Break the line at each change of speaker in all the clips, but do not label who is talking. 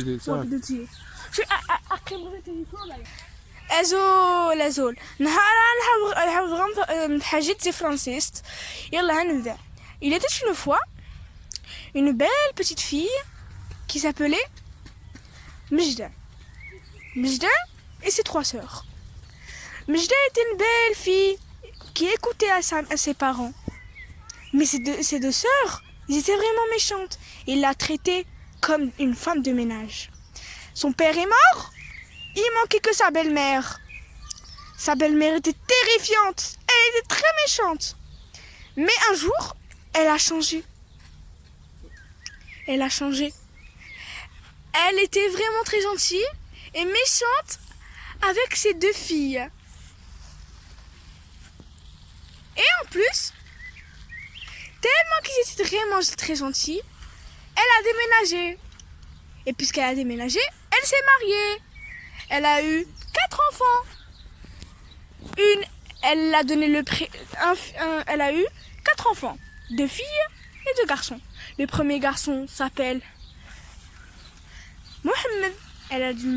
جديد صافي.
شو أقيم غير التليفون أزول نهار نحب حاجات زي فرانسيست. يلا هنبدأ. Il était une fois une belle petite fille qui s'appelait Mejda. Mejda et ses 3 sœurs. Mejda était une belle fille qui écoutait à ses parents. Mais ses deux sœurs, ils étaient vraiment méchantes. Ils la traitaient comme une femme de ménage. Son père est mort, il manquait que sa belle-mère. Sa belle-mère était terrifiante, elle était très méchante. Mais un jour, elle a changé. Elle a changé. Elle était vraiment très gentille et méchante avec ses 2 filles. Et en plus, tellement qu'ils étaient vraiment très gentils, elle a déménagé. Et puisqu'elle a déménagé, elle s'est mariée. Elle a eu 4 enfants. Elle a donné elle a eu 4 enfants, 2 filles et 2 garçons. Le premier garçon s'appelle Mohamed.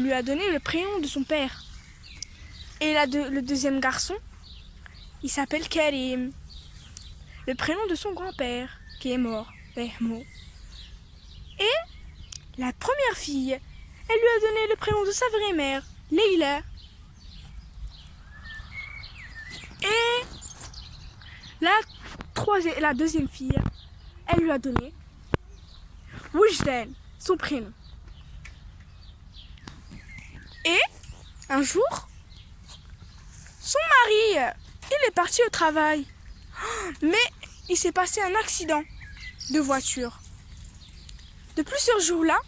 Lui a donné le prénom de son père. Et le deuxième garçon, il s'appelle Karim, le prénom de son grand-père qui est mort, Behmo. Et la première fille, elle lui a donné le prénom de sa vraie mère, Leila. Et la deuxième fille, elle lui a donné Wujdan, son prénom. Et un jour, son mari, il est parti au travail. Mais il s'est passé un accident de voiture. Depuis ce jour-là,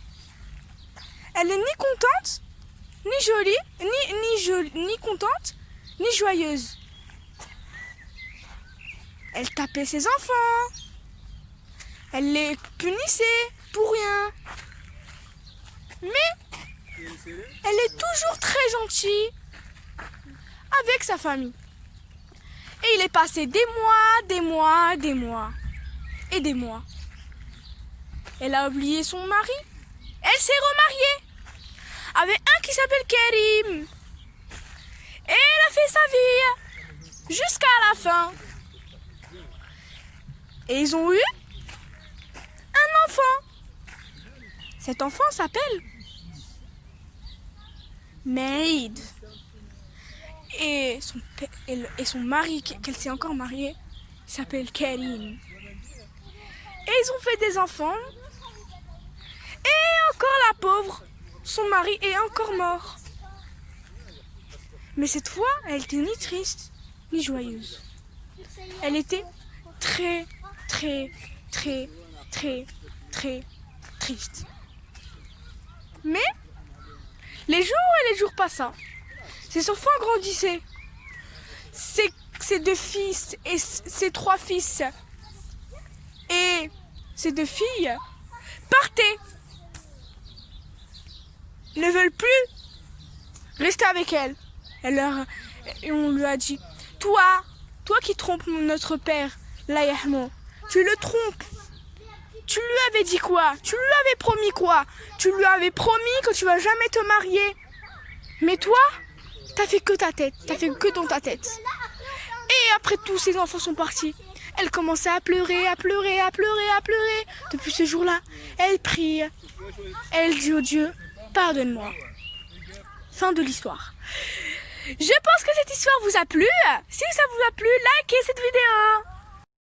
elle est ni contente, ni jolie, ni contente, ni joyeuse. Elle tapait ses enfants. Elle les punissait pour rien. Mais elle est toujours très gentille avec sa famille. Et il est passé des mois. Elle a oublié son mari. Elle s'est remariée avec un qui s'appelle Karim. Et elle a fait sa vie jusqu'à la fin. Et ils ont eu un enfant. Cet enfant s'appelle Maïd. Et son mari, qu'elle s'est encore mariée, s'appelle Karim. Et ils ont fait des enfants. Et encore la pauvre, son mari est encore mort. Mais cette fois, elle était ni triste, ni joyeuse. Elle était très triste. Mais les jours et les jours passaient. Ses enfants grandissaient. Ses 2 fils et ses 3 fils et ses 2 filles partaient. Ils ne veulent plus rester avec elle. Et on lui a dit, toi qui trompes notre père, Layahmo, tu le trompes. Tu lui avais dit quoi? Tu lui avais promis quoi? Tu lui avais promis que tu vas jamais te marier. Mais toi, t'as fait que ta tête, t'as fait que dans ta tête. Et après tous ses enfants sont partis. Elle commençait à pleurer. Depuis ce jour-là, elle prie. Elle dit au Dieu, pardonne-moi. Fin de l'histoire. Je pense que cette histoire vous a plu. Si ça vous a plu, likez cette vidéo.